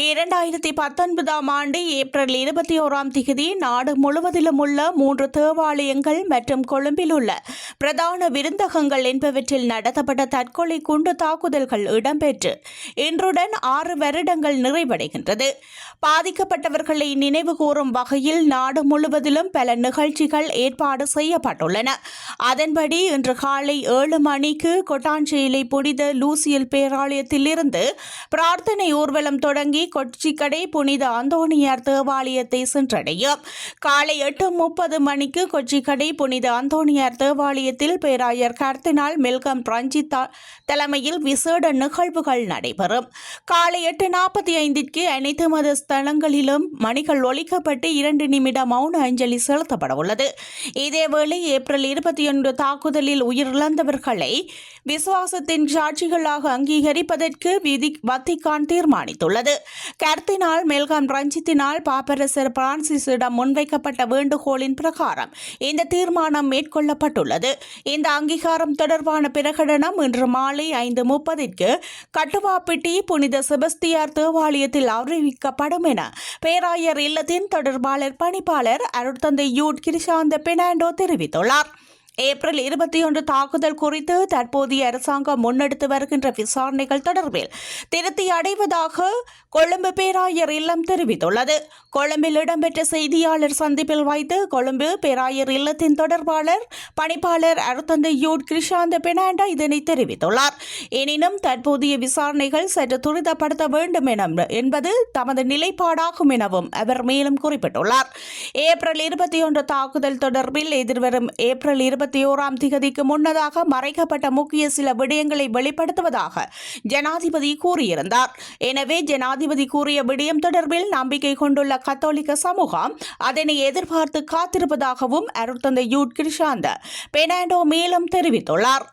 2019 ஆண்டு ஏப்ரல் 21 நாடு முழுவதிலும் உள்ள 3 தேவாலயங்கள் மற்றும் கொழும்பில் உள்ள பிரதான விருந்தகங்கள் என்பவற்றில் நடத்தப்பட்ட தற்கொலை குண்டு தாக்குதல்கள் இடம்பெற்று இன்றுடன் 6 வருடங்கள் நிறைவடைகின்றது. பாதிக்கப்பட்டவர்களை நினைவு கூறும் வகையில் நாடு முழுவதிலும் பல நிகழ்ச்சிகள் ஏற்பாடு செய்யப்பட்டுள்ளன. அதன்படி இன்று காலை 7 மணிக்கு கொட்டாஞ்சேலை புனித லூசியல் பேராலயத்திலிருந்து பிரார்த்தனை ஊர்வலம் தொடங்கி கொச்சிக்கடை புனித அந்தோணியார் தேவாலயத்தை சென்றடையும். காலை 8:30 மணிக்கு கொச்சிக்கடை புனித அந்தோணியார் தேவாலயத்தில் பேராயர் கர்தினால் மெல்கம் ரஞ்சித் தலைமையில் விசேட நிகழ்வுகள் நடைபெறும். காலை 8:45க்கு அனைத்து மத ஸ்தலங்களிலும் மணிகள் ஒலிக்கப்பட்டு 2 நிமிட மௌன அஞ்சலி செலுத்தப்பட உள்ளது. இதேவேளை ஏப்ரல் 21 தாக்குதலில் உயிரிழந்தவர்களை விசுவாசத்தின் சாட்சிகளாக அங்கீகரிப்பதற்கு வத்திக்கான் தீர்மானித்துள்ளது. கர்தினால் மெல்கம் ரஞ்சித்தினால் பாப்பரசர் பிரான்சிஸிடம் முன்வைக்கப்பட்ட வேண்டுகோளின் பிரகாரம் இந்த தீர்மானம் மேற்கொள்ளப்பட்டுள்ளது. இந்த அங்கீகாரம் தொடர்பான பிரகடனம் இன்று மாலை 5:30க்கு கட்டுவாப்பிட்டி புனித செபஸ்தியார் தேவாலயத்தில் அறிவிக்கப்படும் என பேராயர் இல்லத்தின் தொடர்பாளர் பணிப்பாளர் அருட்தந்தை யூட் கிருஷாந்த பெர்னாண்டோ தெரிவித்துள்ளார். ஏப்ரல் 21 தாக்குதல் குறித்து தற்போதைய அரசாங்கம் முன்னெடுத்து வருகின்ற விசாரணைகள் தொடர்பில் திருப்தி அடைவதாக கொழும்பு பேராயர் இல்லம் தெரிவித்துள்ளது. கொழும்பில் இடம்பெற்ற செய்தியாளர் சந்திப்பில் வைத்து கொழும்பு பேராயர் இல்லத்தின் தொடர்பாளர் பணிப்பாளர் அருட்தந்தை யூட் கிருஷாந்த பெர்னாண்டோ இதனை தெரிவித்துள்ளார். எனினும் தற்போதைய விசாரணைகள் சற்று துரிதப்படுத்த வேண்டும் என்பது தமது நிலைப்பாடாகும் எனவும் அவர் மேலும் குறிப்பிட்டுள்ளார். ஏப்ரல் 21 தாக்குதல் தொடர்பில் எதிர்வரும் ஏப்ரல் 21 முன்னதாக மறைக்கப்பட்ட முக்கிய சில விடயங்களை வெளிப்படுத்துவதாக ஜனாதிபதி கூறியிருந்தார். எனவே ஜனாதிபதி கூறிய விடயம் தொடர்பில் நம்பிக்கை கொண்டுள்ள கத்தோலிக்க சமூகம் அதனை எதிர்பார்த்து காத்திருப்பதாகவும் அருட்தந்தை யூட் கிருஷாந்த பெர்னாண்டோ மேலும் தெரிவித்துள்ளார்.